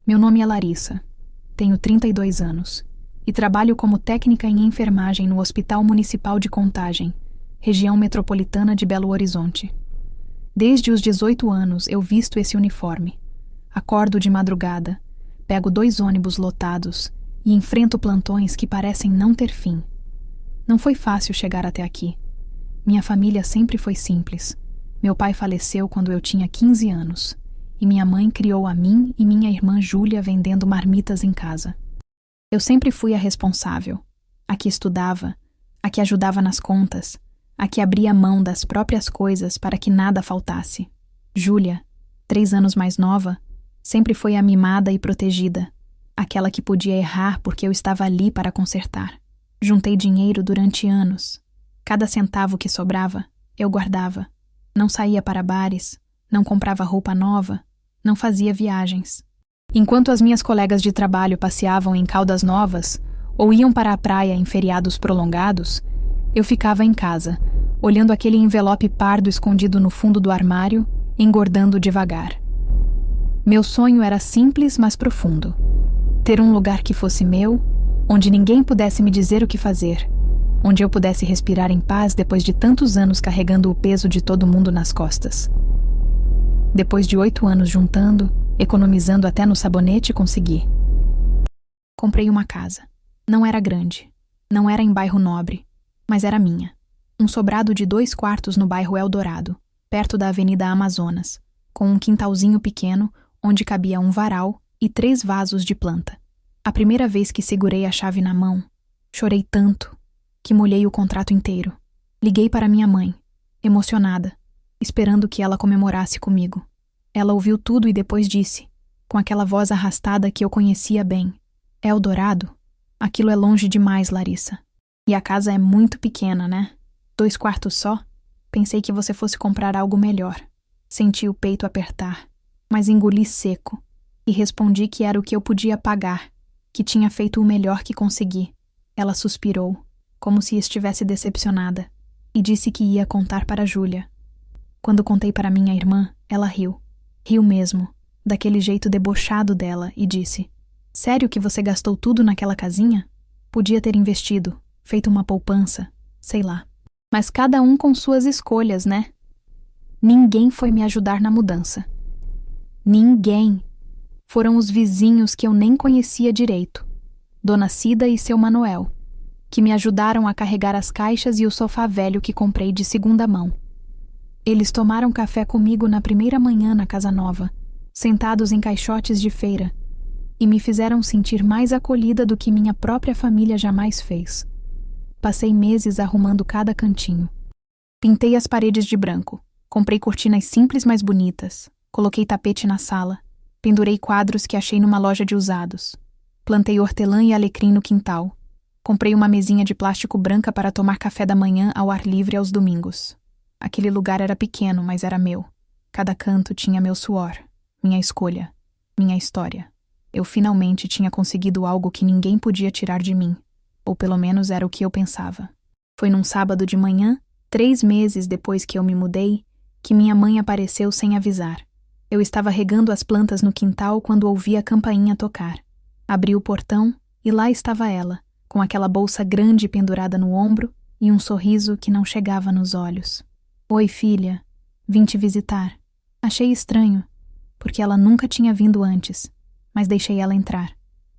Meu nome é Larissa, tenho 32 anos e trabalho como técnica em enfermagem no Hospital Municipal de Contagem, região metropolitana de Belo Horizonte. Desde os 18 anos eu visto esse uniforme. Acordo de madrugada, pego 2 ônibus lotados e enfrento plantões que parecem não ter fim. Não foi fácil chegar até aqui. Minha família sempre foi simples. Meu pai faleceu quando eu tinha 15 anos. E minha mãe criou a mim e minha irmã Júlia vendendo marmitas em casa. Eu sempre fui a responsável, a que estudava, a que ajudava nas contas, a que abria mão das próprias coisas para que nada faltasse. Júlia, 3 anos mais nova, sempre foi a mimada e protegida, aquela que podia errar porque eu estava ali para consertar. Juntei dinheiro durante anos. Cada centavo que sobrava, eu guardava. Não saía para bares, não comprava roupa nova, não fazia viagens. Enquanto as minhas colegas de trabalho passeavam em Caldas Novas ou iam para a praia em feriados prolongados, eu ficava em casa, olhando aquele envelope pardo escondido no fundo do armário, engordando devagar. Meu sonho era simples, mas profundo. Ter um lugar que fosse meu, onde ninguém pudesse me dizer o que fazer, onde eu pudesse respirar em paz depois de tantos anos carregando o peso de todo mundo nas costas. Depois de 8 anos juntando, economizando até no sabonete, consegui. Comprei uma casa. Não era grande. Não era em bairro nobre. Mas era minha. Um sobrado de 2 quartos no bairro Eldorado, perto da Avenida Amazonas, com um quintalzinho pequeno onde cabia um varal e 3 vasos de planta. A primeira vez que segurei a chave na mão, chorei tanto que molhei o contrato inteiro. Liguei para minha mãe, emocionada, esperando que ela comemorasse comigo. Ela ouviu tudo e depois disse, com aquela voz arrastada que eu conhecia bem: Eldorado? Aquilo é longe demais, Larissa. E a casa é muito pequena, né? 2 quartos só? Pensei que você fosse comprar algo melhor. Senti o peito apertar, mas engoli seco e respondi que era o que eu podia pagar, que tinha feito o melhor que consegui. Ela suspirou, como se estivesse decepcionada, e disse que ia contar para Júlia. Quando contei para minha irmã, ela riu. Riu mesmo, daquele jeito debochado dela, e disse: Sério que você gastou tudo naquela casinha? Podia ter investido, feito uma poupança, sei lá. Mas cada um com suas escolhas, né? Ninguém foi me ajudar na mudança. Ninguém. Foram os vizinhos que eu nem conhecia direito, Dona Cida e seu Manuel, que me ajudaram a carregar as caixas e o sofá velho que comprei de segunda mão. Eles tomaram café comigo na primeira manhã na casa nova, sentados em caixotes de feira, e me fizeram sentir mais acolhida do que minha própria família jamais fez. Passei meses arrumando cada cantinho. Pintei as paredes de branco, comprei cortinas simples mas bonitas, coloquei tapete na sala, pendurei quadros que achei numa loja de usados, plantei hortelã e alecrim no quintal, comprei uma mesinha de plástico branca para tomar café da manhã ao ar livre aos domingos. Aquele lugar era pequeno, mas era meu. Cada canto tinha meu suor, minha escolha, minha história. Eu finalmente tinha conseguido algo que ninguém podia tirar de mim, ou pelo menos era o que eu pensava. Foi num sábado de manhã, 3 meses depois que eu me mudei, que minha mãe apareceu sem avisar. Eu estava regando as plantas no quintal quando ouvi a campainha tocar. Abri o portão e lá estava ela, com aquela bolsa grande pendurada no ombro e um sorriso que não chegava nos olhos. Oi, filha. Vim te visitar. Achei estranho, porque ela nunca tinha vindo antes, mas deixei ela entrar.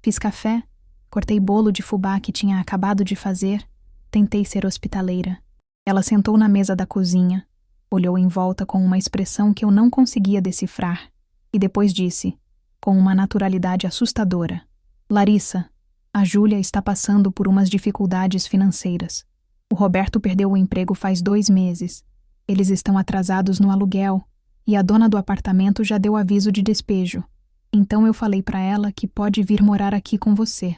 Fiz café, cortei bolo de fubá que tinha acabado de fazer, tentei ser hospitaleira. Ela sentou na mesa da cozinha, olhou em volta com uma expressão que eu não conseguia decifrar, e depois disse, com uma naturalidade assustadora: Larissa, a Júlia está passando por umas dificuldades financeiras. O Roberto perdeu o emprego faz 2 meses. Eles estão atrasados no aluguel e a dona do apartamento já deu aviso de despejo. Então eu falei para ela que pode vir morar aqui com você.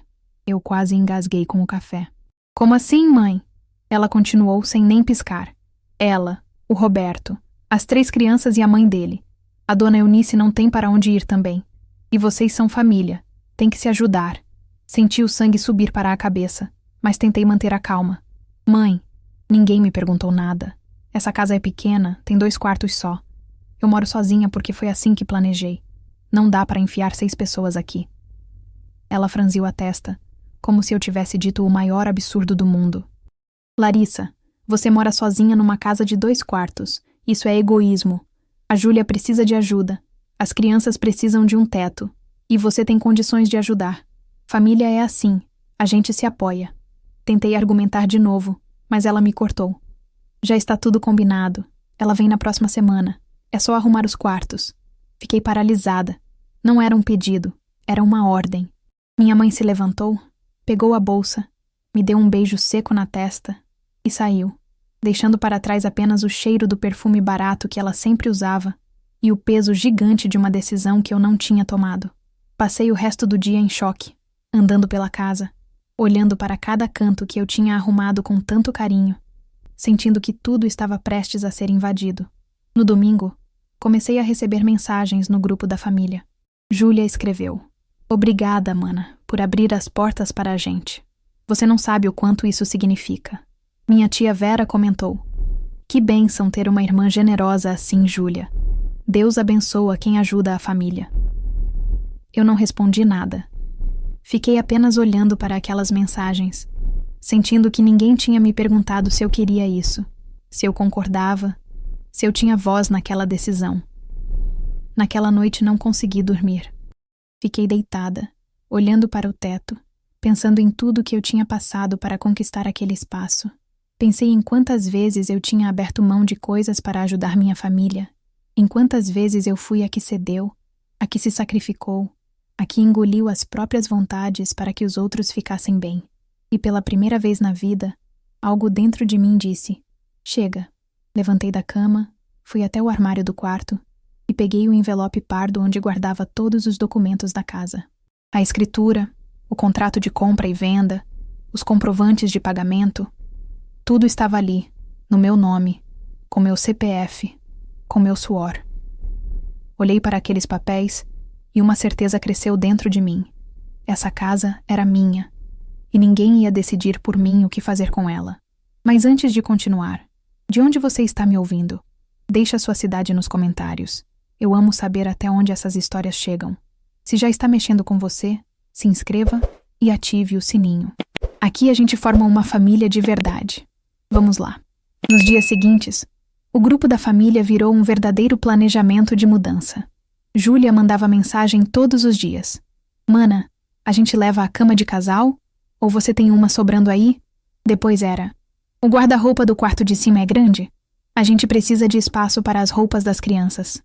Eu quase engasguei com o café. Como assim, mãe? Ela continuou sem nem piscar. Ela, o Roberto, as 3 crianças e a mãe dele. A dona Eunice não tem para onde ir também. E vocês são família. Tem que se ajudar. Senti o sangue subir para a cabeça, mas tentei manter a calma. Mãe, ninguém me perguntou nada. Essa casa é pequena, tem 2 quartos só. Eu moro sozinha porque foi assim que planejei. Não dá para enfiar 6 pessoas aqui. Ela franziu a testa, como se eu tivesse dito o maior absurdo do mundo. Larissa, você mora sozinha numa casa de 2 quartos. Isso é egoísmo. A Júlia precisa de ajuda. As crianças precisam de um teto. E você tem condições de ajudar. Família é assim. A gente se apoia. Tentei argumentar de novo, mas ela me cortou. Já está tudo combinado. Ela vem na próxima semana. É só arrumar os quartos. Fiquei paralisada. Não era um pedido. Era uma ordem. Minha mãe se levantou, pegou a bolsa, me deu um beijo seco na testa e saiu, deixando para trás apenas o cheiro do perfume barato que ela sempre usava e o peso gigante de uma decisão que eu não tinha tomado. Passei o resto do dia em choque, andando pela casa, olhando para cada canto que eu tinha arrumado com tanto carinho, sentindo que tudo estava prestes a ser invadido. No domingo, comecei a receber mensagens no grupo da família. Júlia escreveu: "Obrigada, mana, por abrir as portas para a gente. Você não sabe o quanto isso significa." Minha tia Vera comentou: "Que bênção ter uma irmã generosa assim, Júlia. Deus abençoa quem ajuda a família." Eu não respondi nada. Fiquei apenas olhando para aquelas mensagens, sentindo que ninguém tinha me perguntado se eu queria isso, se eu concordava, se eu tinha voz naquela decisão. Naquela noite não consegui dormir. Fiquei deitada, olhando para o teto, pensando em tudo que eu tinha passado para conquistar aquele espaço. Pensei em quantas vezes eu tinha aberto mão de coisas para ajudar minha família, em quantas vezes eu fui a que cedeu, a que se sacrificou, a que engoliu as próprias vontades para que os outros ficassem bem. E pela primeira vez na vida, algo dentro de mim disse: "Chega." Levantei da cama, fui até o armário do quarto e peguei o envelope pardo onde guardava todos os documentos da casa. A escritura, o contrato de compra e venda, os comprovantes de pagamento, tudo estava ali, no meu nome, com meu CPF, com meu suor. Olhei para aqueles papéis e uma certeza cresceu dentro de mim. Essa casa era minha, e ninguém ia decidir por mim o que fazer com ela. Mas antes de continuar, de onde você está me ouvindo? Deixe a sua cidade nos comentários. Eu amo saber até onde essas histórias chegam. Se já está mexendo com você, se inscreva e ative o sininho. Aqui a gente forma uma família de verdade. Vamos lá. Nos dias seguintes, o grupo da família virou um verdadeiro planejamento de mudança. Júlia mandava mensagem todos os dias: "Mana, a gente leva a cama de casal? Ou você tem uma sobrando aí?" Depois era: "O guarda-roupa do quarto de cima é grande? A gente precisa de espaço para as roupas das crianças."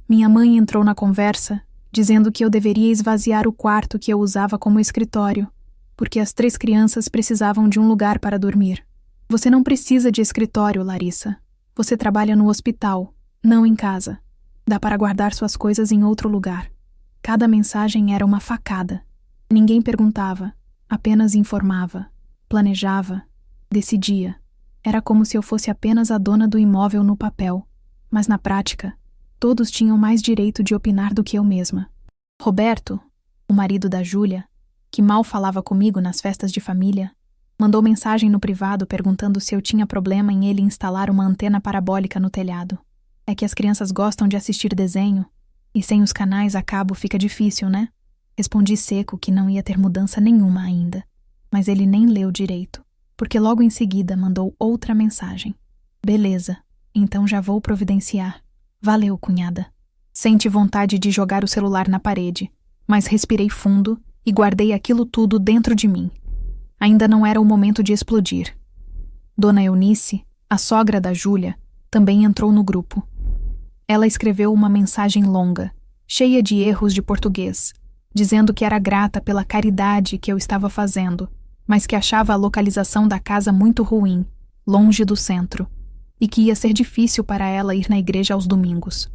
Minha mãe entrou na conversa, dizendo que eu deveria esvaziar o quarto que eu usava como escritório, porque as 3 crianças precisavam de um lugar para dormir. "Você não precisa de escritório, Larissa. Você trabalha no hospital, não em casa. Dá para guardar suas coisas em outro lugar." Cada mensagem era uma facada. Ninguém perguntava, apenas informava, planejava, decidia. Era como se eu fosse apenas a dona do imóvel no papel, mas na prática, todos tinham mais direito de opinar do que eu mesma. Roberto, o marido da Júlia, que mal falava comigo nas festas de família, mandou mensagem no privado perguntando se eu tinha problema em ele instalar uma antena parabólica no telhado. É que as crianças gostam de assistir desenho, e sem os canais a cabo fica difícil, né? Respondi seco que não ia ter mudança nenhuma ainda, mas ele nem leu direito, porque logo em seguida mandou outra mensagem. "Beleza, então já vou providenciar. Valeu, cunhada." Senti vontade de jogar o celular na parede, mas respirei fundo e guardei aquilo tudo dentro de mim. Ainda não era o momento de explodir. Dona Eunice, a sogra da Júlia, também entrou no grupo. Ela escreveu uma mensagem longa, cheia de erros de português, dizendo que era grata pela caridade que eu estava fazendo, mas que achava a localização da casa muito ruim, longe do centro, e que ia ser difícil para ela ir na igreja aos domingos.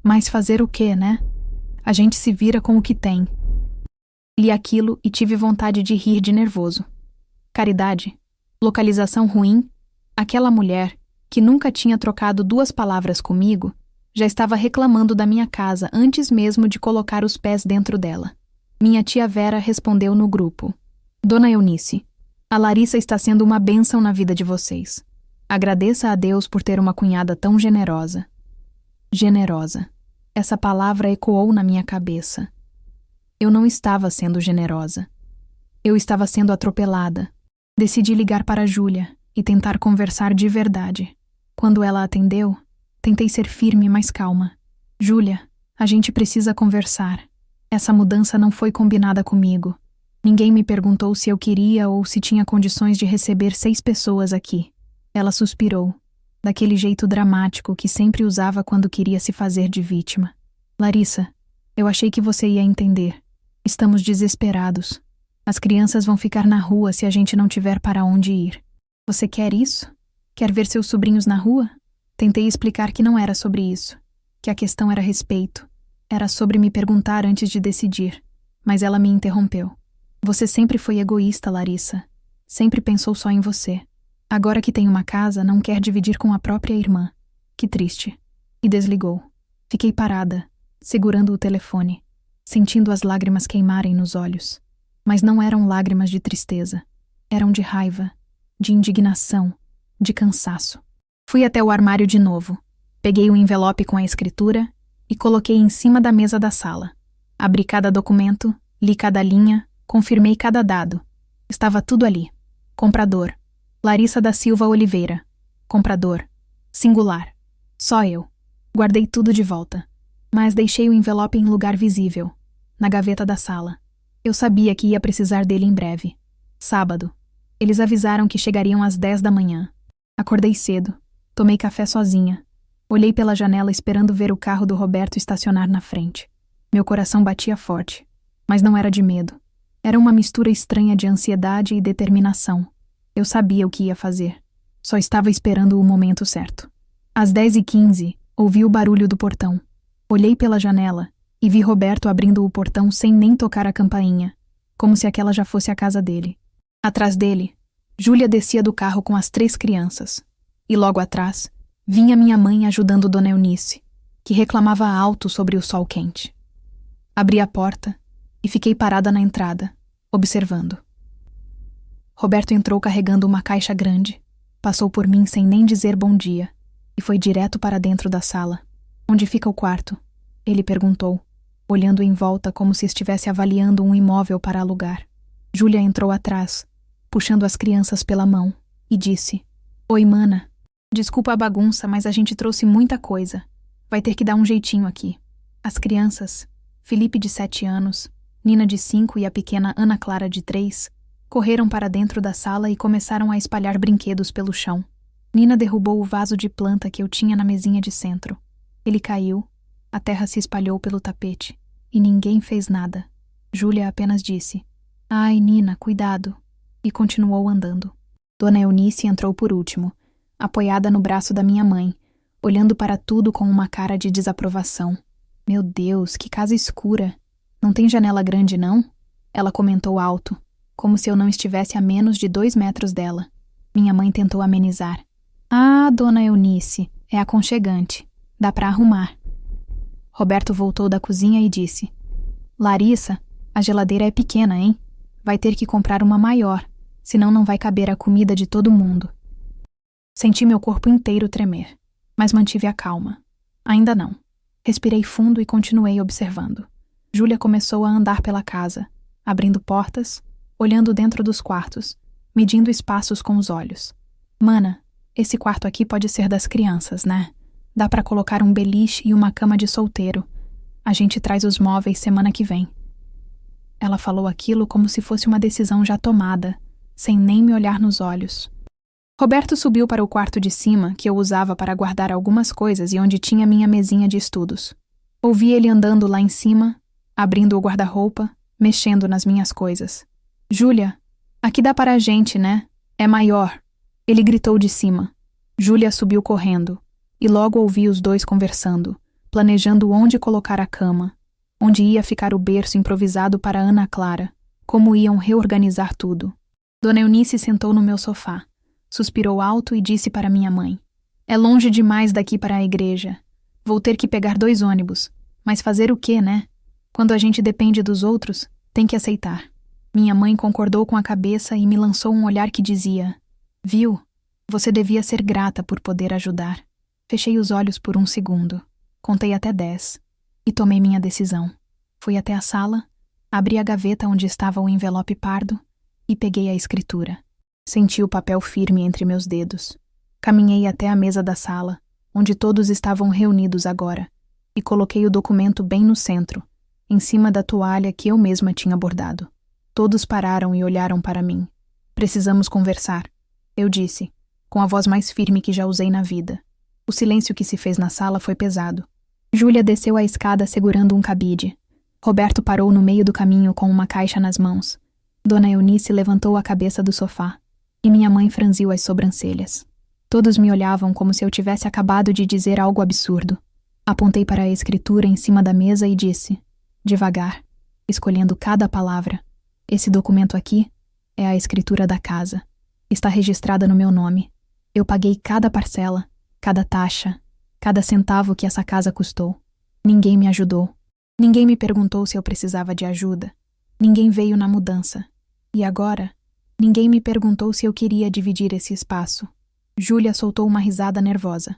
Mas fazer o quê, né? A gente se vira com o que tem. Li aquilo e tive vontade de rir de nervoso. Caridade, localização ruim, aquela mulher, que nunca tinha trocado 2 palavras comigo, já estava reclamando da minha casa antes mesmo de colocar os pés dentro dela. Minha tia Vera respondeu no grupo: "Dona Eunice, a Larissa está sendo uma bênção na vida de vocês. Agradeça a Deus por ter uma cunhada tão generosa." Generosa. Essa palavra ecoou na minha cabeça. Eu não estava sendo generosa. Eu estava sendo atropelada. Decidi ligar para Júlia e tentar conversar de verdade. Quando ela atendeu, tentei ser firme e mais calma. Júlia, a gente precisa conversar. Essa mudança não foi combinada comigo. Ninguém me perguntou se eu queria ou se tinha condições de receber 6 pessoas aqui. Ela suspirou, daquele jeito dramático que sempre usava quando queria se fazer de vítima. Larissa, eu achei que você ia entender. Estamos desesperados. As crianças vão ficar na rua se a gente não tiver para onde ir. Você quer isso? Quer ver seus sobrinhos na rua? Tentei explicar que não era sobre isso, que a questão era respeito. Era sobre me perguntar antes de decidir, mas ela me interrompeu. Você sempre foi egoísta, Larissa. Sempre pensou só em você. Agora que tem uma casa, não quer dividir com a própria irmã. Que triste. E desligou. Fiquei parada, segurando o telefone, sentindo as lágrimas queimarem nos olhos. Mas não eram lágrimas de tristeza. Eram de raiva, de indignação, de cansaço. Fui até o armário de novo. Peguei o envelope com a escritura e coloquei em cima da mesa da sala. Abri cada documento, li cada linha, confirmei cada dado. Estava tudo ali. Comprador. Larissa da Silva Oliveira. Comprador. Singular. Só eu. Guardei tudo de volta. Mas deixei o envelope em lugar visível, na gaveta da sala. Eu sabia que ia precisar dele em breve. Sábado. Eles avisaram que chegariam às 10 da manhã. Acordei cedo. Tomei café sozinha. Olhei pela janela esperando ver o carro do Roberto estacionar na frente. Meu coração batia forte, mas não era de medo. Era uma mistura estranha de ansiedade e determinação. Eu sabia o que ia fazer. Só estava esperando o momento certo. Às 10h15, ouvi o barulho do portão. Olhei pela janela e vi Roberto abrindo o portão sem nem tocar a campainha, como se aquela já fosse a casa dele. Atrás dele, Júlia descia do carro com as 3 crianças. E logo atrás, vinha minha mãe ajudando Dona Eunice, que reclamava alto sobre o sol quente. Abri a porta e fiquei parada na entrada, observando. Roberto entrou carregando uma caixa grande, passou por mim sem nem dizer bom dia e foi direto para dentro da sala. Onde fica o quarto? Ele perguntou, olhando em volta como se estivesse avaliando um imóvel para alugar. Júlia entrou atrás, puxando as crianças pela mão, e disse: Oi, mana. Desculpa a bagunça, mas a gente trouxe muita coisa. Vai ter que dar um jeitinho aqui. As crianças, Felipe de 7 anos, Nina de 5 e a pequena Ana Clara de 3, correram para dentro da sala e começaram a espalhar brinquedos pelo chão. Nina derrubou o vaso de planta que eu tinha na mesinha de centro. Ele caiu, a terra se espalhou pelo tapete, e ninguém fez nada. Júlia apenas disse: Ai, Nina, cuidado, e continuou andando. Dona Eunice entrou por último, apoiada no braço da minha mãe, olhando para tudo com uma cara de desaprovação. Meu Deus, que casa escura! Não tem janela grande, não? Ela comentou alto, como se eu não estivesse a menos de 2 metros dela. Minha mãe tentou amenizar. Ah, Dona Eunice, é aconchegante. Dá para arrumar. Roberto voltou da cozinha e disse: Larissa, a geladeira é pequena, hein? Vai ter que comprar uma maior, senão não vai caber a comida de todo mundo. Senti meu corpo inteiro tremer, mas mantive a calma. Ainda não. Respirei fundo e continuei observando. Júlia começou a andar pela casa, abrindo portas, olhando dentro dos quartos, medindo espaços com os olhos. Mana, esse quarto aqui pode ser das crianças, né? Dá pra colocar um beliche e uma cama de solteiro. A gente traz os móveis semana que vem. Ela falou aquilo como se fosse uma decisão já tomada, sem nem me olhar nos olhos. Roberto subiu para o quarto de cima, que eu usava para guardar algumas coisas e onde tinha minha mesinha de estudos. Ouvi ele andando lá em cima, abrindo o guarda-roupa, mexendo nas minhas coisas. Júlia, aqui dá para a gente, né? É maior. Ele gritou de cima. Júlia subiu correndo, e logo ouvi os dois conversando, planejando onde colocar a cama, onde ia ficar o berço improvisado para Ana Clara, como iam reorganizar tudo. Dona Eunice sentou no meu sofá, suspirou alto e disse para minha mãe: É longe demais daqui para a igreja. Vou ter que pegar 2 ônibus. Mas fazer o quê, né? Quando a gente depende dos outros, tem que aceitar. Minha mãe concordou com a cabeça e me lançou um olhar que dizia: Viu? Você devia ser grata por poder ajudar. Fechei os olhos por 1 segundo. Contei até 10. E tomei minha decisão. Fui até a sala, abri a gaveta onde estava o envelope pardo e peguei a escritura. Senti o papel firme entre meus dedos. Caminhei até a mesa da sala, onde todos estavam reunidos agora, e coloquei o documento bem no centro, em cima da toalha que eu mesma tinha bordado. Todos pararam e olharam para mim. Precisamos conversar, eu disse, com a voz mais firme que já usei na vida. O silêncio que se fez na sala foi pesado. Júlia desceu a escada segurando um cabide. Roberto parou no meio do caminho com uma caixa nas mãos. Dona Eunice levantou a cabeça do sofá, e minha mãe franziu as sobrancelhas. Todos me olhavam como se eu tivesse acabado de dizer algo absurdo. Apontei para a escritura em cima da mesa e disse, devagar, escolhendo cada palavra: esse documento aqui é a escritura da casa. Está registrada no meu nome. Eu paguei cada parcela, cada taxa, cada centavo que essa casa custou. Ninguém me ajudou. Ninguém me perguntou se eu precisava de ajuda. Ninguém veio na mudança. E agora, ninguém me perguntou se eu queria dividir esse espaço. Júlia soltou uma risada nervosa.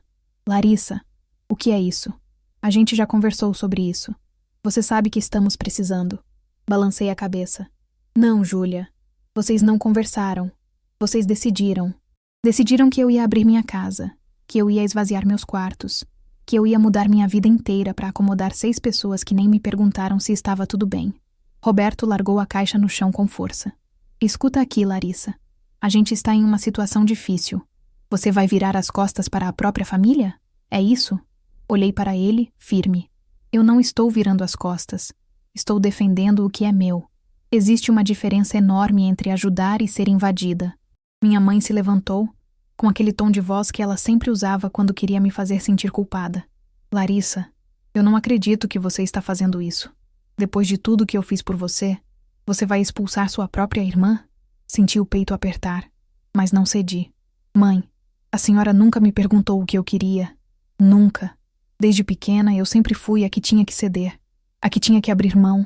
Larissa, o que é isso? A gente já conversou sobre isso. Você sabe que estamos precisando. Balancei a cabeça. Não, Júlia. Vocês não conversaram. Vocês decidiram. Decidiram que eu ia abrir minha casa, que eu ia esvaziar meus quartos, que eu ia mudar minha vida inteira para acomodar 6 pessoas que nem me perguntaram se estava tudo bem. Roberto largou a caixa no chão com força. Escuta aqui, Larissa. A gente está em uma situação difícil. Você vai virar as costas para a própria família? É isso? Olhei para ele, firme. Eu não estou virando as costas. Estou defendendo o que é meu. Existe uma diferença enorme entre ajudar e ser invadida. Minha mãe se levantou, com aquele tom de voz que ela sempre usava quando queria me fazer sentir culpada. Larissa, eu não acredito que você está fazendo isso. Depois de tudo que eu fiz por você, você vai expulsar sua própria irmã? Senti o peito apertar, mas não cedi. Mãe, a senhora nunca me perguntou o que eu queria. Nunca. Desde pequena eu sempre fui a que tinha que ceder, a que tinha que abrir mão,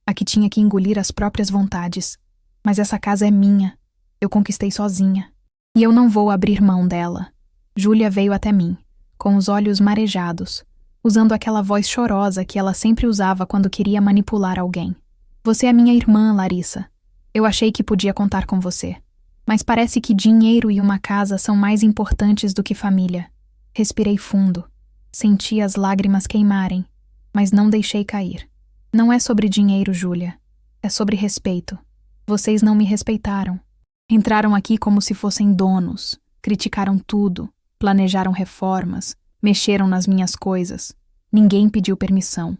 a que tinha que engolir as próprias vontades. Mas essa casa é minha. Eu conquistei sozinha. E eu não vou abrir mão dela. Júlia veio até mim, com os olhos marejados, usando aquela voz chorosa que ela sempre usava quando queria manipular alguém. Você é minha irmã, Larissa. Eu achei que podia contar com você. Mas parece que dinheiro e uma casa são mais importantes do que família. Respirei fundo. Senti as lágrimas queimarem, mas não deixei cair. Não é sobre dinheiro, Júlia. É sobre respeito. Vocês não me respeitaram. Entraram aqui como se fossem donos, criticaram tudo, planejaram reformas, mexeram nas minhas coisas. Ninguém pediu permissão.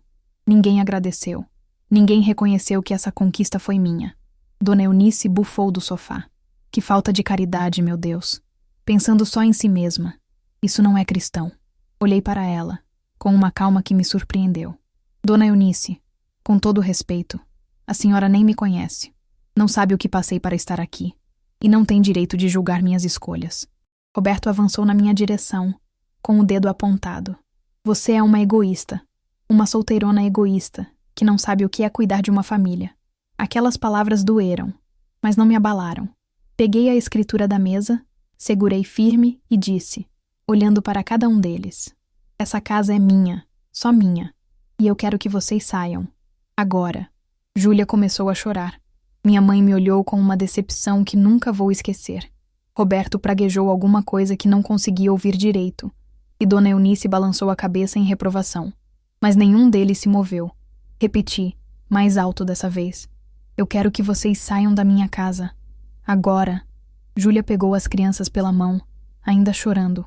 Ninguém agradeceu. Ninguém reconheceu que essa conquista foi minha. Dona Eunice bufou do sofá. Que falta de caridade, meu Deus. Pensando só em si mesma. Isso não é cristão. Olhei para ela, com uma calma que me surpreendeu. Dona Eunice, com todo respeito, a senhora nem me conhece. Não sabe o que passei para estar aqui. E não tem direito de julgar minhas escolhas. Roberto avançou na minha direção, com o dedo apontado. Você é uma egoísta. Uma solteirona egoísta, que não sabe o que é cuidar de uma família. Aquelas palavras doeram, mas não me abalaram. Peguei a escritura da mesa, segurei firme e disse, olhando para cada um deles. Essa casa é minha, só minha. E eu quero que vocês saiam. Agora. Júlia começou a chorar. Minha mãe me olhou com uma decepção que nunca vou esquecer. Roberto praguejou alguma coisa que não conseguia ouvir direito, e Dona Eunice balançou a cabeça em reprovação. Mas nenhum deles se moveu. Repeti, mais alto dessa vez. Eu quero que vocês saiam da minha casa. Agora. Júlia pegou as crianças pela mão, ainda chorando.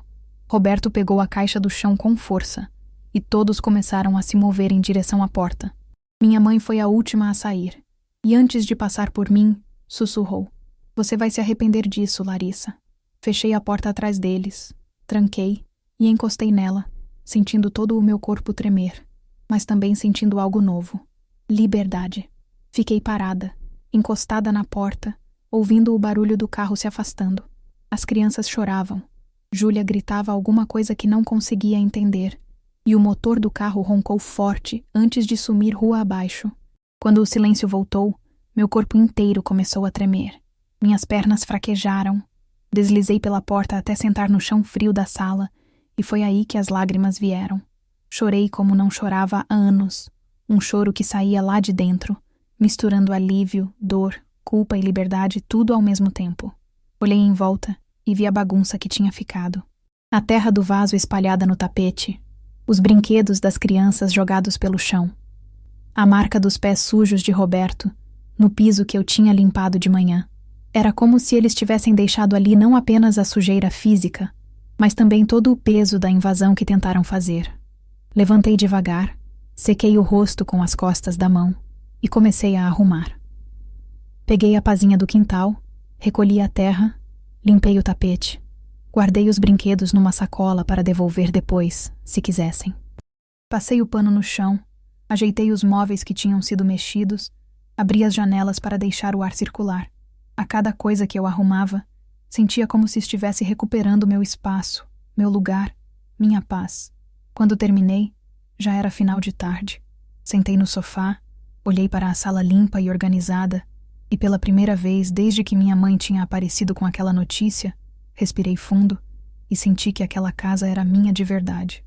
Roberto pegou a caixa do chão com força, e todos começaram a se mover em direção à porta. Minha mãe foi a última a sair. E antes de passar por mim, sussurrou. Você vai se arrepender disso, Larissa. Fechei a porta atrás deles, tranquei e encostei nela, sentindo todo o meu corpo tremer, mas também sentindo algo novo. Liberdade. Fiquei parada, encostada na porta, ouvindo o barulho do carro se afastando. As crianças choravam. Júlia gritava alguma coisa que não conseguia entender, e o motor do carro roncou forte antes de sumir rua abaixo. Quando o silêncio voltou, meu corpo inteiro começou a tremer. Minhas pernas fraquejaram. Deslizei pela porta até sentar no chão frio da sala, e foi aí que as lágrimas vieram. Chorei como não chorava há anos. um choro que saía lá de dentro, misturando alívio, dor, culpa e liberdade tudo ao mesmo tempo. Olhei em volta e vi a bagunça que tinha ficado. A terra do vaso espalhada no tapete, os brinquedos das crianças jogados pelo chão, a marca dos pés sujos de Roberto, no piso que eu tinha limpado de manhã. Era como se eles tivessem deixado ali não apenas a sujeira física, mas também todo o peso da invasão que tentaram fazer. Levantei devagar, sequei o rosto com as costas da mão e comecei a arrumar. Peguei a pazinha do quintal, recolhi a terra, limpei o tapete, guardei os brinquedos numa sacola para devolver depois, se quisessem. Passei o pano no chão, ajeitei os móveis que tinham sido mexidos, abri as janelas para deixar o ar circular. A cada coisa que eu arrumava, sentia como se estivesse recuperando meu espaço, meu lugar, minha paz. Quando terminei, já era final de tarde. Sentei no sofá, olhei para a sala limpa e organizada, e pela primeira vez desde que minha mãe tinha aparecido com aquela notícia, respirei fundo e senti que aquela casa era minha de verdade.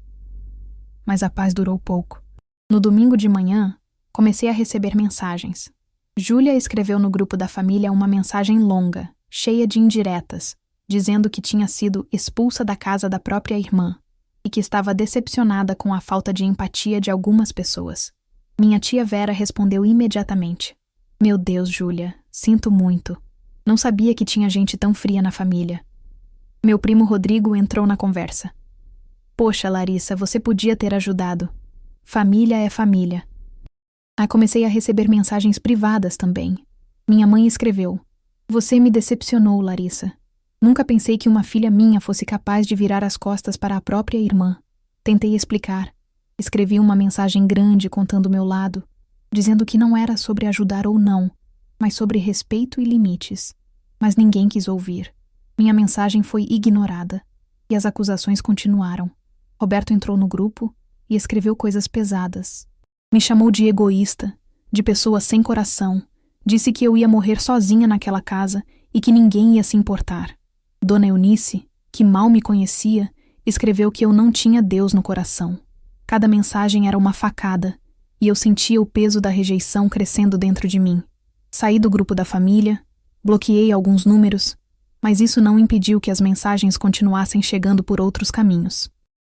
Mas a paz durou pouco. No domingo de manhã, comecei a receber mensagens. Júlia escreveu no grupo da família uma mensagem longa, cheia de indiretas, dizendo que tinha sido expulsa da casa da própria irmã e que estava decepcionada com a falta de empatia de algumas pessoas. Minha tia Vera respondeu imediatamente. Meu Deus, Júlia, sinto muito. Não sabia que tinha gente tão fria na família. Meu primo Rodrigo entrou na conversa. Poxa, Larissa, você podia ter ajudado. Família é família. Comecei a receber mensagens privadas também. Minha mãe escreveu: Você me decepcionou, Larissa. Nunca pensei que uma filha minha fosse capaz de virar as costas para a própria irmã. Tentei explicar. Escrevi uma mensagem grande contando o meu lado, dizendo que não era sobre ajudar ou não, mas sobre respeito e limites. Mas ninguém quis ouvir. Minha mensagem foi ignorada, e as acusações continuaram. Roberto entrou no grupo e escreveu coisas pesadas. Me chamou de egoísta, de pessoa sem coração. Disse que eu ia morrer sozinha naquela casa e que ninguém ia se importar. Dona Eunice, que mal me conhecia, escreveu que eu não tinha Deus no coração. Cada mensagem era uma facada, e eu sentia o peso da rejeição crescendo dentro de mim. Saí do grupo da família, bloqueei alguns números, mas isso não impediu que as mensagens continuassem chegando por outros caminhos.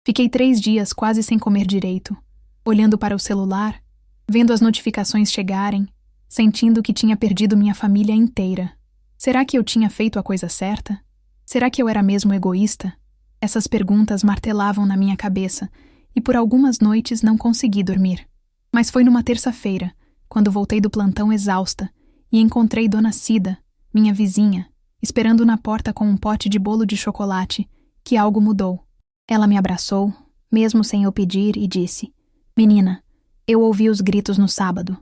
Fiquei 3 dias quase sem comer direito, olhando para o celular, vendo as notificações chegarem, sentindo que tinha perdido minha família inteira. Será que eu tinha feito a coisa certa? Será que eu era mesmo egoísta? Essas perguntas martelavam na minha cabeça e por algumas noites não consegui dormir. Mas foi numa terça-feira, quando voltei do plantão exausta e encontrei Dona Cida, minha vizinha, esperando na porta com um pote de bolo de chocolate, que algo mudou. Ela me abraçou, mesmo sem eu pedir, e disse: Menina, eu ouvi os gritos no sábado.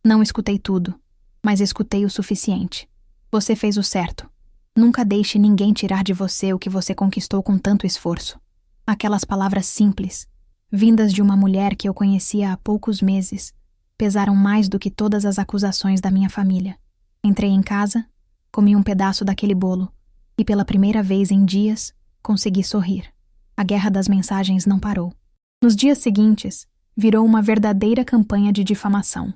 Não escutei tudo, mas escutei o suficiente. Você fez o certo. Nunca deixe ninguém tirar de você o que você conquistou com tanto esforço. Aquelas palavras simples, vindas de uma mulher que eu conhecia há poucos meses, pesaram mais do que todas as acusações da minha família. Entrei em casa, comi um pedaço daquele bolo e pela primeira vez em dias consegui sorrir. A guerra das mensagens não parou. Nos dias seguintes, virou uma verdadeira campanha de difamação.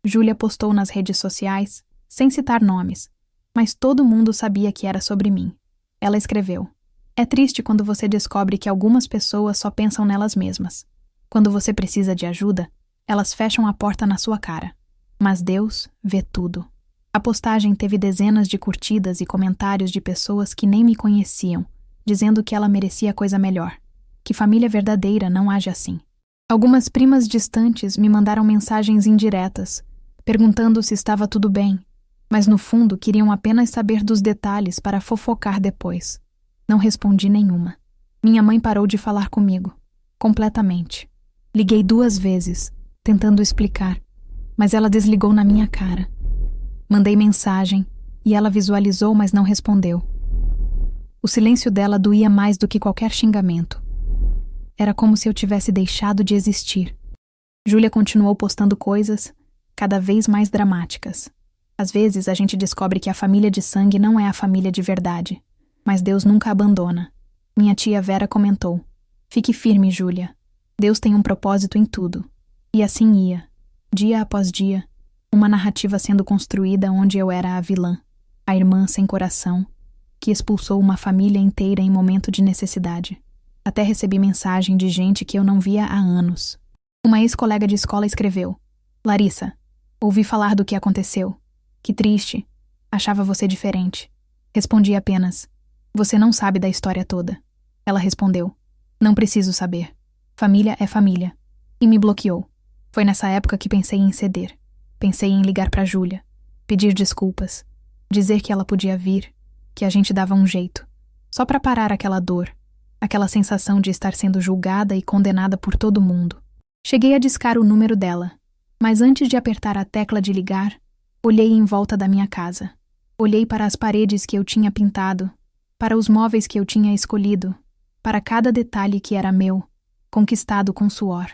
Júlia postou nas redes sociais, sem citar nomes, mas todo mundo sabia que era sobre mim. Ela escreveu: É triste quando você descobre que algumas pessoas só pensam nelas mesmas. Quando você precisa de ajuda, elas fecham a porta na sua cara. Mas Deus vê tudo. A postagem teve dezenas de curtidas e comentários de pessoas que nem me conheciam, dizendo que ela merecia coisa melhor, que família verdadeira não age assim. Algumas primas distantes me mandaram mensagens indiretas, perguntando se estava tudo bem, mas no fundo queriam apenas saber dos detalhes para fofocar depois. Não respondi nenhuma. Minha mãe parou de falar comigo, completamente. Liguei 2 vezes, tentando explicar, mas ela desligou na minha cara. Mandei mensagem e ela visualizou, mas não respondeu. O silêncio dela doía mais do que qualquer xingamento. Era como se eu tivesse deixado de existir. Júlia continuou postando coisas cada vez mais dramáticas. Às vezes a gente descobre que a família de sangue não é a família de verdade, mas Deus nunca abandona. Minha tia Vera comentou: Fique firme, Júlia. Deus tem um propósito em tudo. E assim ia. Dia após dia, uma narrativa sendo construída onde eu era a vilã, a irmã sem coração, que expulsou uma família inteira em momento de necessidade. Até recebi mensagem de gente que eu não via há anos. Uma ex-colega de escola escreveu: Larissa, ouvi falar do que aconteceu. Que triste. Achava você diferente. Respondi apenas: você não sabe da história toda. Ela respondeu: não preciso saber. Família é família. E me bloqueou. Foi nessa época que pensei em ceder. Pensei em ligar pra Júlia, pedir desculpas, dizer que ela podia vir, que a gente dava um jeito, só pra parar aquela dor, aquela sensação de estar sendo julgada e condenada por todo mundo. Cheguei a discar o número dela, mas antes de apertar a tecla de ligar, olhei em volta da minha casa. Olhei para as paredes que eu tinha pintado, para os móveis que eu tinha escolhido, para cada detalhe que era meu, conquistado com suor,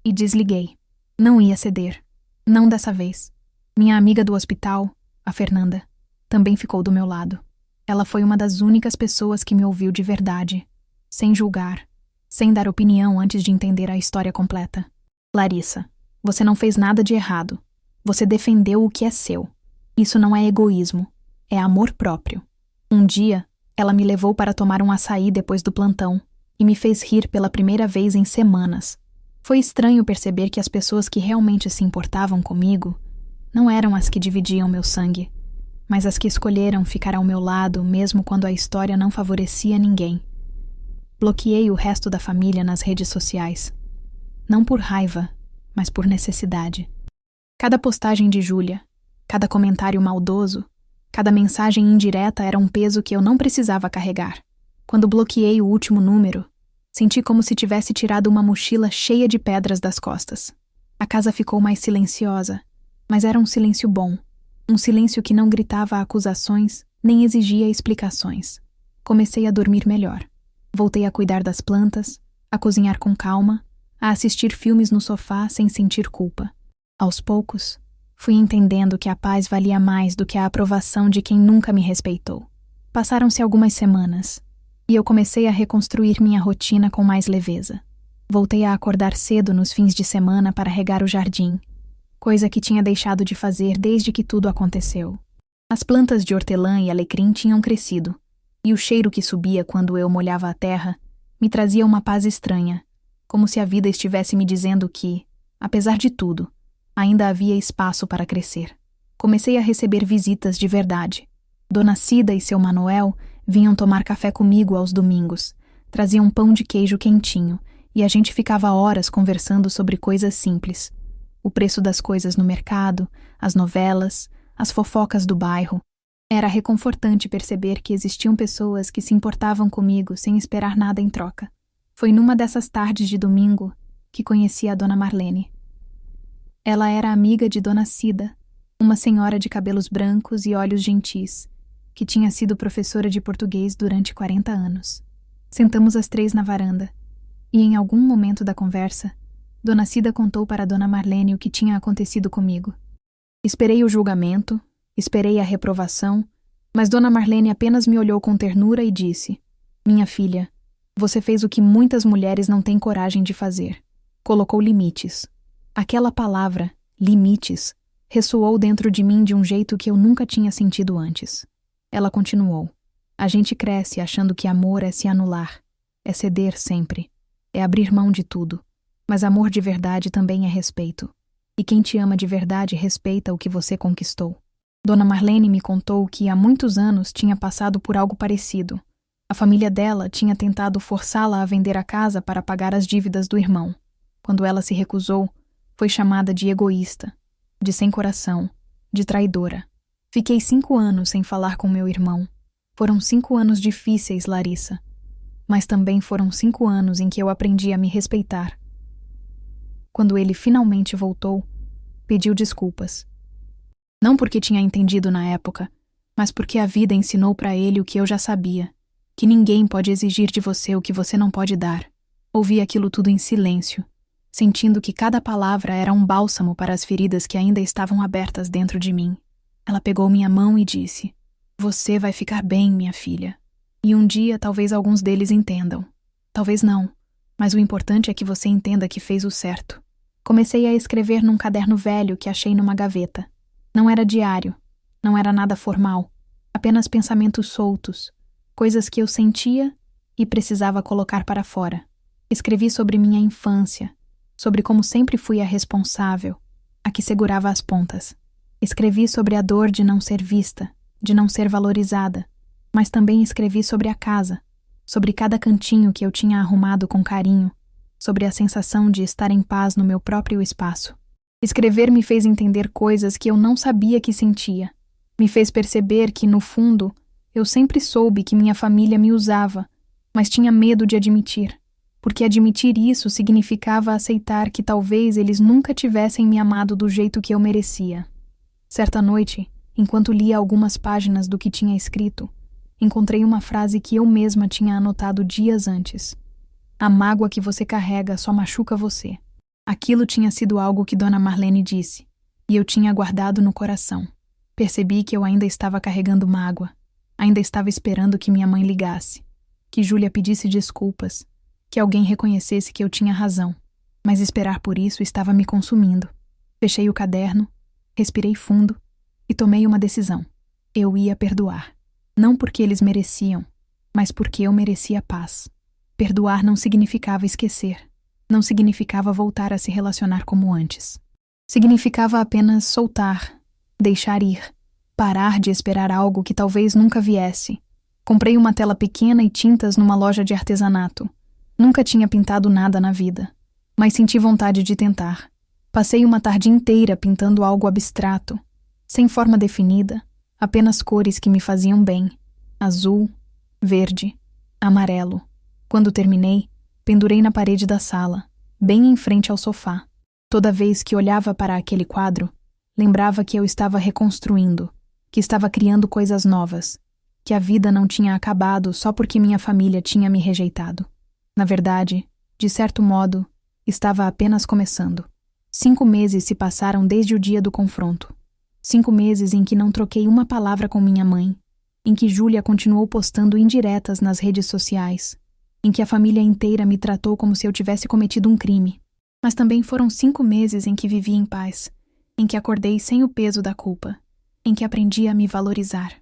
e desliguei. Não ia ceder. Não dessa vez. Minha amiga do hospital, a Fernanda, também ficou do meu lado. Ela foi uma das únicas pessoas que me ouviu de verdade, sem julgar, sem dar opinião antes de entender a história completa. Larissa, você não fez nada de errado. Você defendeu o que é seu. Isso não é egoísmo, é amor próprio. Um dia, ela me levou para tomar um açaí depois do plantão e me fez rir pela primeira vez em semanas. Foi estranho perceber que as pessoas que realmente se importavam comigo não eram as que dividiam meu sangue, mas as que escolheram ficar ao meu lado mesmo quando a história não favorecia ninguém. Bloqueei o resto da família nas redes sociais. Não por raiva, mas por necessidade. Cada postagem de Júlia, cada comentário maldoso, cada mensagem indireta era um peso que eu não precisava carregar. Quando bloqueei o último número, senti como se tivesse tirado uma mochila cheia de pedras das costas. A casa ficou mais silenciosa, mas era um silêncio bom. Um silêncio que não gritava acusações, nem exigia explicações. Comecei a dormir melhor. Voltei a cuidar das plantas, a cozinhar com calma, a assistir filmes no sofá sem sentir culpa. Aos poucos, fui entendendo que a paz valia mais do que a aprovação de quem nunca me respeitou. Passaram-se algumas semanas, e eu comecei a reconstruir minha rotina com mais leveza. Voltei a acordar cedo nos fins de semana para regar o jardim, coisa que tinha deixado de fazer desde que tudo aconteceu. As plantas de hortelã e alecrim tinham crescido, e o cheiro que subia quando eu molhava a terra me trazia uma paz estranha, como se a vida estivesse me dizendo que, apesar de tudo, ainda havia espaço para crescer. Comecei a receber visitas de verdade. Dona Cida e seu Manuel vinham tomar café comigo aos domingos, traziam pão de queijo quentinho e a gente ficava horas conversando sobre coisas simples. O preço das coisas no mercado, as novelas, as fofocas do bairro. Era reconfortante perceber que existiam pessoas que se importavam comigo sem esperar nada em troca. Foi numa dessas tardes de domingo que conheci a Dona Marlene. Ela era amiga de Dona Cida, uma senhora de cabelos brancos e olhos gentis, que tinha sido professora de português durante 40 anos. Sentamos as três na varanda, e em algum momento da conversa, Dona Cida contou para Dona Marlene o que tinha acontecido comigo. Esperei o julgamento, esperei a reprovação, mas Dona Marlene apenas me olhou com ternura e disse: minha filha, você fez o que muitas mulheres não têm coragem de fazer. Colocou limites. Aquela palavra, limites, ressoou dentro de mim de um jeito que eu nunca tinha sentido antes. Ela continuou: a gente cresce achando que amor é se anular, é ceder sempre, é abrir mão de tudo. Mas amor de verdade também é respeito. E quem te ama de verdade respeita o que você conquistou. Dona Marlene me contou que há muitos anos tinha passado por algo parecido. A família dela tinha tentado forçá-la a vender a casa para pagar as dívidas do irmão. Quando ela se recusou, foi chamada de egoísta, de sem coração, de traidora. Fiquei 5 anos sem falar com meu irmão. Foram 5 anos difíceis, Larissa. Mas também foram 5 anos em que eu aprendi a me respeitar. Quando ele finalmente voltou, pediu desculpas. Não porque tinha entendido na época, mas porque a vida ensinou para ele o que eu já sabia, que ninguém pode exigir de você o que você não pode dar. Ouvi aquilo tudo em silêncio, sentindo que cada palavra era um bálsamo para as feridas que ainda estavam abertas dentro de mim. Ela pegou minha mão e disse: você vai ficar bem, minha filha. E um dia talvez alguns deles entendam. Talvez não, mas o importante é que você entenda que fez o certo. Comecei a escrever num caderno velho que achei numa gaveta. Não era diário, não era nada formal, apenas pensamentos soltos, coisas que eu sentia e precisava colocar para fora. Escrevi sobre minha infância, sobre como sempre fui a responsável, a que segurava as pontas. Escrevi sobre a dor de não ser vista, de não ser valorizada, mas também escrevi sobre a casa, sobre cada cantinho que eu tinha arrumado com carinho, sobre a sensação de estar em paz no meu próprio espaço. Escrever me fez entender coisas que eu não sabia que sentia. Me fez perceber que, no fundo, eu sempre soube que minha família me usava, mas tinha medo de admitir, porque admitir isso significava aceitar que talvez eles nunca tivessem me amado do jeito que eu merecia. Certa noite, enquanto lia algumas páginas do que tinha escrito, encontrei uma frase que eu mesma tinha anotado dias antes. A mágoa que você carrega só machuca você. Aquilo tinha sido algo que Dona Marlene disse, e eu tinha guardado no coração. Percebi que eu ainda estava carregando mágoa, ainda estava esperando que minha mãe ligasse, que Júlia pedisse desculpas, que alguém reconhecesse que eu tinha razão, mas esperar por isso estava me consumindo. Fechei o caderno, respirei fundo e tomei uma decisão. Eu ia perdoar. Não porque eles mereciam, mas porque eu merecia paz. Perdoar não significava esquecer, não significava voltar a se relacionar como antes. Significava apenas soltar, deixar ir, parar de esperar algo que talvez nunca viesse. Comprei uma tela pequena e tintas numa loja de artesanato. Nunca tinha pintado nada na vida, mas senti vontade de tentar. Passei uma tarde inteira pintando algo abstrato, sem forma definida, apenas cores que me faziam bem: azul, verde, amarelo. Quando terminei, pendurei na parede da sala, bem em frente ao sofá. Toda vez que olhava para aquele quadro, lembrava que eu estava reconstruindo, que estava criando coisas novas, que a vida não tinha acabado só porque minha família tinha me rejeitado. Na verdade, de certo modo, estava apenas começando. 5 meses se passaram desde o dia do confronto. 5 meses em que não troquei uma palavra com minha mãe, em que Júlia continuou postando indiretas nas redes sociais, em que a família inteira me tratou como se eu tivesse cometido um crime. Mas também foram 5 meses em que vivi em paz, em que acordei sem o peso da culpa, em que aprendi a me valorizar.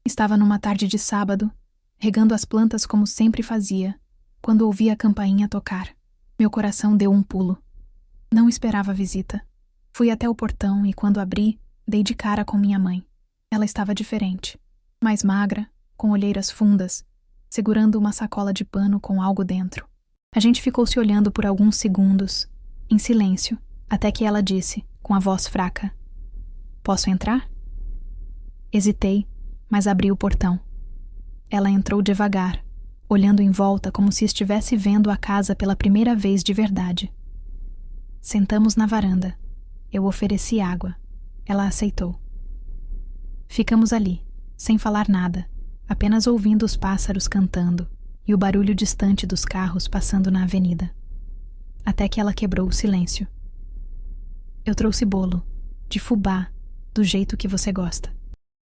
Estava numa tarde de sábado, regando as plantas como sempre fazia, quando ouvi a campainha tocar. Meu coração deu um pulo. Não esperava a visita. Fui até o portão e, quando abri, dei de cara com minha mãe. Ela estava diferente, mais magra, com olheiras fundas, segurando uma sacola de pano com algo dentro. A gente ficou se olhando por alguns segundos, em silêncio, até que ela disse, com a voz fraca: "Posso entrar?" Hesitei, mas abri o portão. Ela entrou devagar, olhando em volta como se estivesse vendo a casa pela primeira vez de verdade. Sentamos na varanda. Eu ofereci água. Ela aceitou. Ficamos ali, sem falar nada, apenas ouvindo os pássaros cantando e o barulho distante dos carros passando na avenida. Até que ela quebrou o silêncio. "Eu trouxe bolo, de fubá, do jeito que você gosta."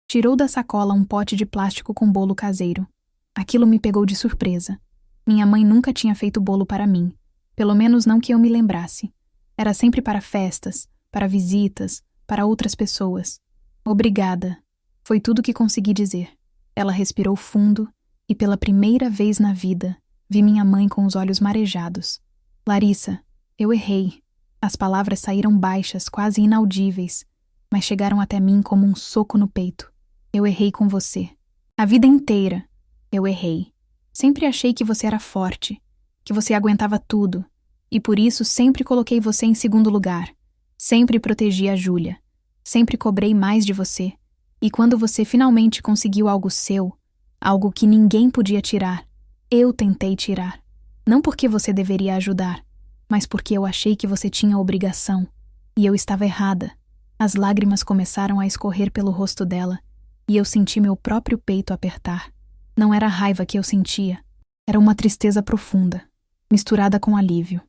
Tirou da sacola um pote de plástico com bolo caseiro. Aquilo me pegou de surpresa. Minha mãe nunca tinha feito bolo para mim, pelo menos não que eu me lembrasse. Era sempre para festas, para visitas, para outras pessoas. "Obrigada", foi tudo que consegui dizer. Ela respirou fundo e, pela primeira vez na vida, vi minha mãe com os olhos marejados. "Larissa, eu errei." As palavras saíram baixas, quase inaudíveis, mas chegaram até mim como um soco no peito. "Eu errei com você. A vida inteira, eu errei. Sempre achei que você era forte, que você aguentava tudo, e por isso sempre coloquei você em segundo lugar. Sempre protegi a Júlia. Sempre cobrei mais de você. E quando você finalmente conseguiu algo seu, algo que ninguém podia tirar, eu tentei tirar. Não porque você deveria ajudar, mas porque eu achei que você tinha obrigação. E eu estava errada." As lágrimas começaram a escorrer pelo rosto dela, e eu senti meu próprio peito apertar. Não era raiva que eu sentia, era uma tristeza profunda, misturada com alívio.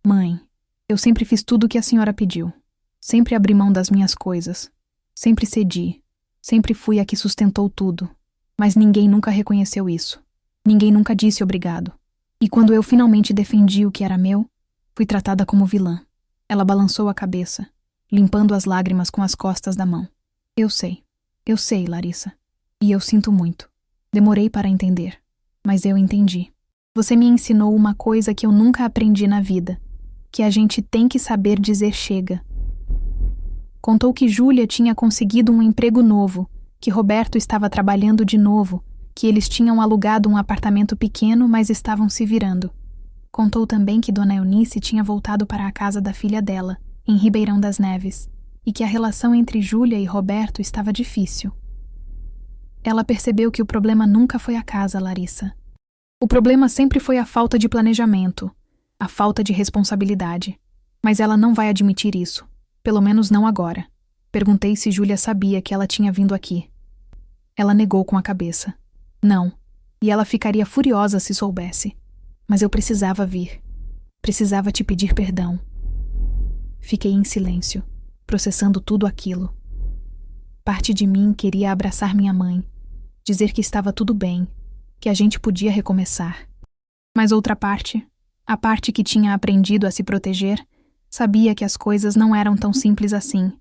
"Mãe, eu sempre fiz tudo o que a senhora pediu. Sempre abri mão das minhas coisas. Sempre cedi. Sempre fui a que sustentou tudo. Mas ninguém nunca reconheceu isso. Ninguém nunca disse obrigado. E quando eu finalmente defendi o que era meu, fui tratada como vilã. Ela balançou a cabeça, limpando as lágrimas com as costas da mão. Eu sei, Larissa. E eu sinto muito. Demorei para entender, mas eu entendi. Você me ensinou uma coisa que eu nunca aprendi na vida, que a gente tem que saber dizer chega. Contou que Júlia tinha conseguido um emprego novo, que Roberto estava trabalhando de novo, que eles tinham alugado um apartamento pequeno, mas estavam se virando. Contou também que Dona Eunice tinha voltado para a casa da filha dela, em Ribeirão das Neves, e que a relação entre Júlia e Roberto estava difícil. Ela percebeu que o problema nunca foi a casa, Larissa. O problema sempre foi a falta de planejamento, a falta de responsabilidade. Mas ela não vai admitir isso, pelo menos não agora. Perguntei se Júlia sabia que ela tinha vindo aqui. Ela negou com a cabeça. Não, e ela ficaria furiosa se soubesse. Mas eu precisava vir. Precisava te pedir perdão. Fiquei em silêncio, processando tudo aquilo. Parte de mim queria abraçar minha mãe, dizer que estava tudo bem, que a gente podia recomeçar. Mas outra parte, a parte que tinha aprendido a se proteger, sabia que as coisas não eram tão simples assim.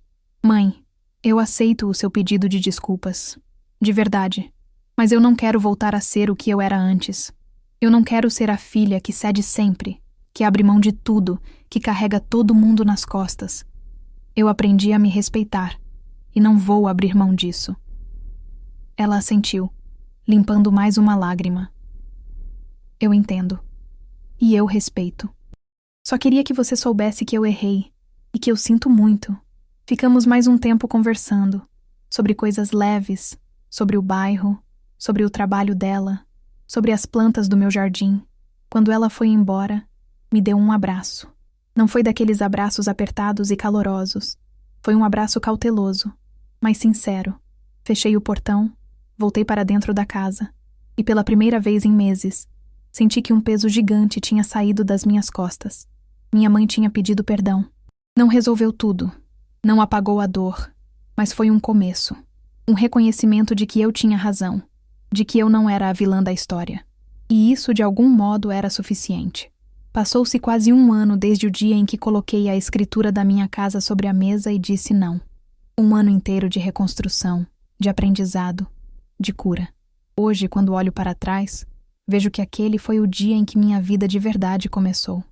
Mãe, eu aceito o seu pedido de desculpas. De verdade. Mas eu não quero voltar a ser o que eu era antes. Eu não quero ser a filha que cede sempre, que abre mão de tudo, que carrega todo mundo nas costas. Eu aprendi a me respeitar, e não vou abrir mão disso. Ela assentiu, limpando mais uma lágrima. Eu entendo. E eu respeito. Só queria que você soubesse que eu errei, e que eu sinto muito. Ficamos mais um tempo conversando, sobre coisas leves, sobre o bairro, sobre o trabalho dela, sobre as plantas do meu jardim. Quando ela foi embora, me deu um abraço. Não foi daqueles abraços apertados e calorosos. Foi um abraço cauteloso, mas sincero. Fechei o portão, voltei para dentro da casa, e pela primeira vez em meses, senti que um peso gigante tinha saído das minhas costas. Minha mãe tinha pedido perdão. Não resolveu tudo, não apagou a dor, mas foi um começo. Um reconhecimento de que eu tinha razão, de que eu não era a vilã da história. E isso, de algum modo, era suficiente. Passou-se quase um ano desde o dia em que coloquei a escritura da minha casa sobre a mesa e disse não. Um ano inteiro de reconstrução, de aprendizado, de cura. Hoje, quando olho para trás, vejo que aquele foi o dia em que minha vida de verdade começou.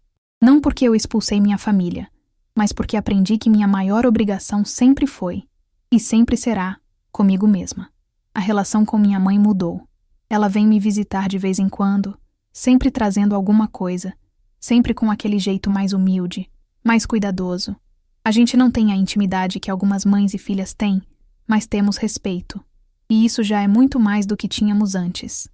Não porque eu expulsei minha família, mas porque aprendi que minha maior obrigação sempre foi, e sempre será, comigo mesma. A relação com minha mãe mudou. Ela vem me visitar de vez em quando, sempre trazendo alguma coisa, sempre com aquele jeito mais humilde, mais cuidadoso. A gente não tem a intimidade que algumas mães e filhas têm, mas temos respeito. E isso já é muito mais do que tínhamos antes.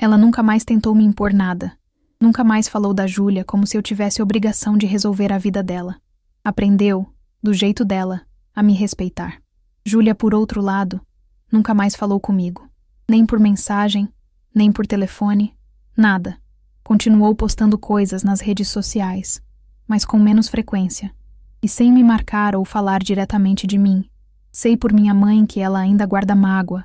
Ela nunca mais tentou me impor nada. Nunca mais falou da Júlia como se eu tivesse obrigação de resolver a vida dela. Aprendeu, do jeito dela, a me respeitar. Júlia, por outro lado, nunca mais falou comigo. Nem por mensagem, nem por telefone, nada. Continuou postando coisas nas redes sociais, mas com menos frequência, e sem me marcar ou falar diretamente de mim. Sei por minha mãe que ela ainda guarda mágoa,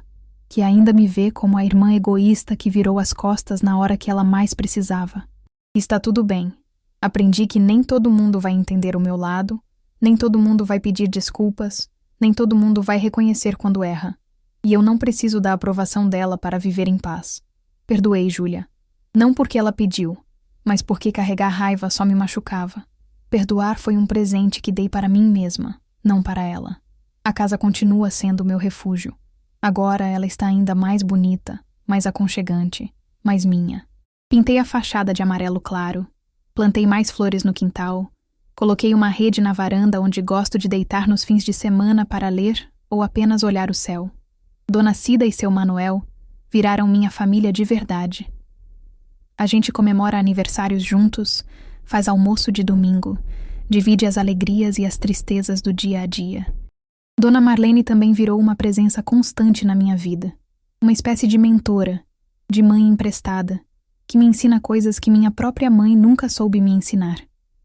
que ainda me vê como a irmã egoísta que virou as costas na hora que ela mais precisava. E está tudo bem. Aprendi que nem todo mundo vai entender o meu lado, nem todo mundo vai pedir desculpas, nem todo mundo vai reconhecer quando erra. E eu não preciso da aprovação dela para viver em paz. Perdoei Júlia. Não porque ela pediu, mas porque carregar raiva só me machucava. Perdoar foi um presente que dei para mim mesma, não para ela. A casa continua sendo meu refúgio. Agora ela está ainda mais bonita, mais aconchegante, mais minha. Pintei a fachada de amarelo claro, plantei mais flores no quintal, coloquei uma rede na varanda onde gosto de deitar nos fins de semana para ler ou apenas olhar o céu. Dona Cida e seu Manuel viraram minha família de verdade. A gente comemora aniversários juntos, faz almoço de domingo, divide as alegrias e as tristezas do dia a dia. Dona Marlene também virou uma presença constante na minha vida, uma espécie de mentora, de mãe emprestada, que me ensina coisas que minha própria mãe nunca soube me ensinar.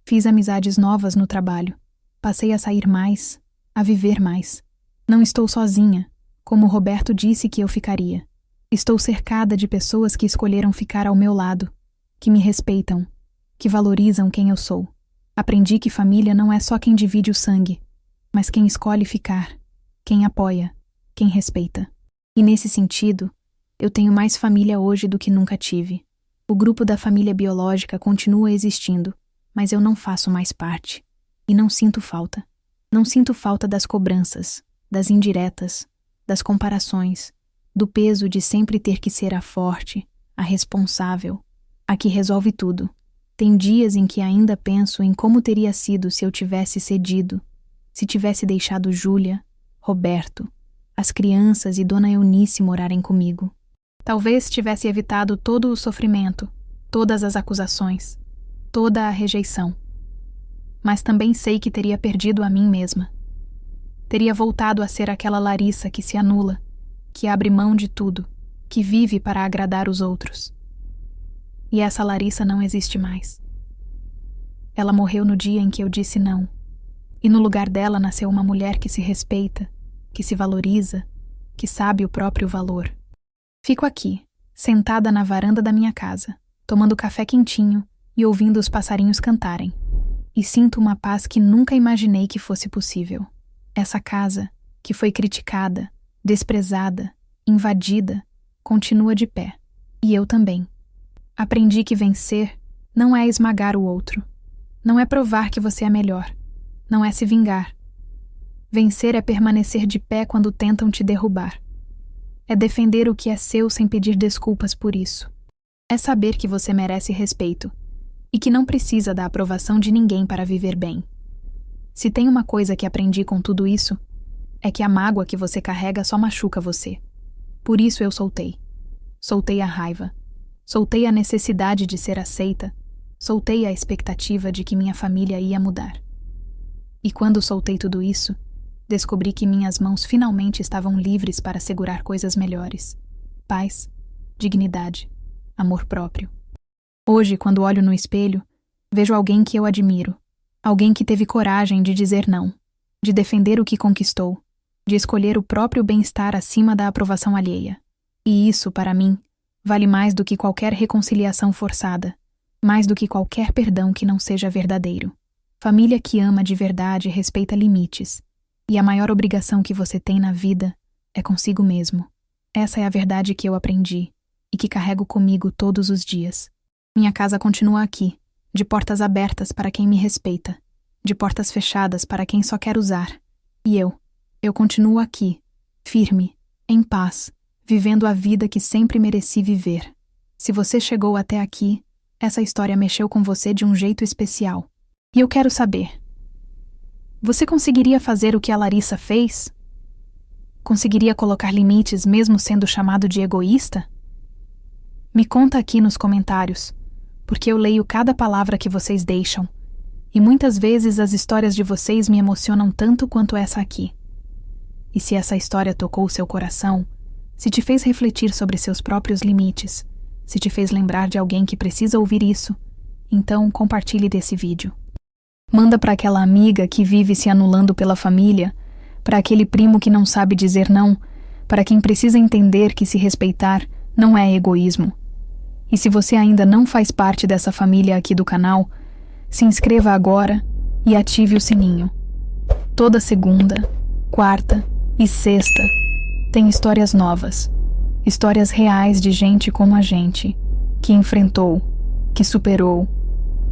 Fiz amizades novas no trabalho, passei a sair mais, a viver mais. Não estou sozinha, como o Roberto disse que eu ficaria. Estou cercada de pessoas que escolheram ficar ao meu lado, que me respeitam, que valorizam quem eu sou. Aprendi que família não é só quem divide o sangue, mas quem escolhe ficar, quem apoia, quem respeita. E nesse sentido, eu tenho mais família hoje do que nunca tive. O grupo da família biológica continua existindo, mas eu não faço mais parte. E não sinto falta. Não sinto falta das cobranças, das indiretas, das comparações, do peso de sempre ter que ser a forte, a responsável, a que resolve tudo. Tem dias em que ainda penso em como teria sido se eu tivesse cedido, se tivesse deixado Júlia, Roberto, as crianças e Dona Eunice morarem comigo. Talvez tivesse evitado todo o sofrimento, todas as acusações, toda a rejeição. Mas também sei que teria perdido a mim mesma. Teria voltado a ser aquela Larissa que se anula, que abre mão de tudo, que vive para agradar os outros. E essa Larissa não existe mais. Ela morreu no dia em que eu disse não. E no lugar dela nasceu uma mulher que se respeita, que se valoriza, que sabe o próprio valor. Fico aqui, sentada na varanda da minha casa, tomando café quentinho e ouvindo os passarinhos cantarem. E sinto uma paz que nunca imaginei que fosse possível. Essa casa, que foi criticada, desprezada, invadida, continua de pé. E eu também. Aprendi que vencer não é esmagar o outro. Não é provar que você é melhor. Não é se vingar. Vencer é permanecer de pé quando tentam te derrubar. É defender o que é seu sem pedir desculpas por isso. É saber que você merece respeito e que não precisa da aprovação de ninguém para viver bem. Se tem uma coisa que aprendi com tudo isso, é que a mágoa que você carrega só machuca você. Por isso eu soltei. Soltei a raiva. Soltei a necessidade de ser aceita. Soltei a expectativa de que minha família ia mudar. E quando soltei tudo isso, descobri que minhas mãos finalmente estavam livres para segurar coisas melhores. Paz, dignidade, amor próprio. Hoje, quando olho no espelho, vejo alguém que eu admiro. Alguém que teve coragem de dizer não, de defender o que conquistou, de escolher o próprio bem-estar acima da aprovação alheia. E isso, para mim, vale mais do que qualquer reconciliação forçada, mais do que qualquer perdão que não seja verdadeiro. Família que ama de verdade respeita limites, e a maior obrigação que você tem na vida é consigo mesmo. Essa é a verdade que eu aprendi e que carrego comigo todos os dias. Minha casa continua aqui, de portas abertas para quem me respeita, de portas fechadas para quem só quer usar. E eu continuo aqui, firme, em paz, vivendo a vida que sempre mereci viver. Se você chegou até aqui, essa história mexeu com você de um jeito especial. E eu quero saber: você conseguiria fazer o que a Larissa fez? Conseguiria colocar limites mesmo sendo chamado de egoísta? Me conta aqui nos comentários, porque eu leio cada palavra que vocês deixam, e muitas vezes as histórias de vocês me emocionam tanto quanto essa aqui. E se essa história tocou o seu coração, se te fez refletir sobre seus próprios limites, se te fez lembrar de alguém que precisa ouvir isso, então compartilhe desse vídeo. Manda para aquela amiga que vive se anulando pela família, para aquele primo que não sabe dizer não, para quem precisa entender que se respeitar não é egoísmo. E se você ainda não faz parte dessa família aqui do canal, se inscreva agora e ative o sininho. Toda segunda, quarta e sexta tem histórias novas, histórias reais de gente como a gente, que enfrentou, que superou,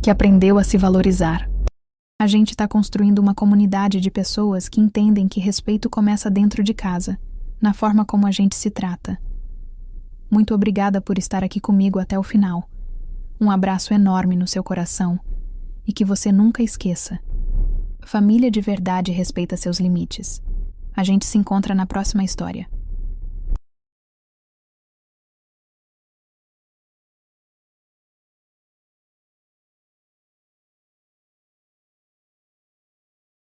que aprendeu a se valorizar. A gente está construindo uma comunidade de pessoas que entendem que respeito começa dentro de casa, na forma como a gente se trata. Muito obrigada por estar aqui comigo até o final. Um abraço enorme no seu coração e que você nunca esqueça: família de verdade respeita seus limites. A gente se encontra na próxima história.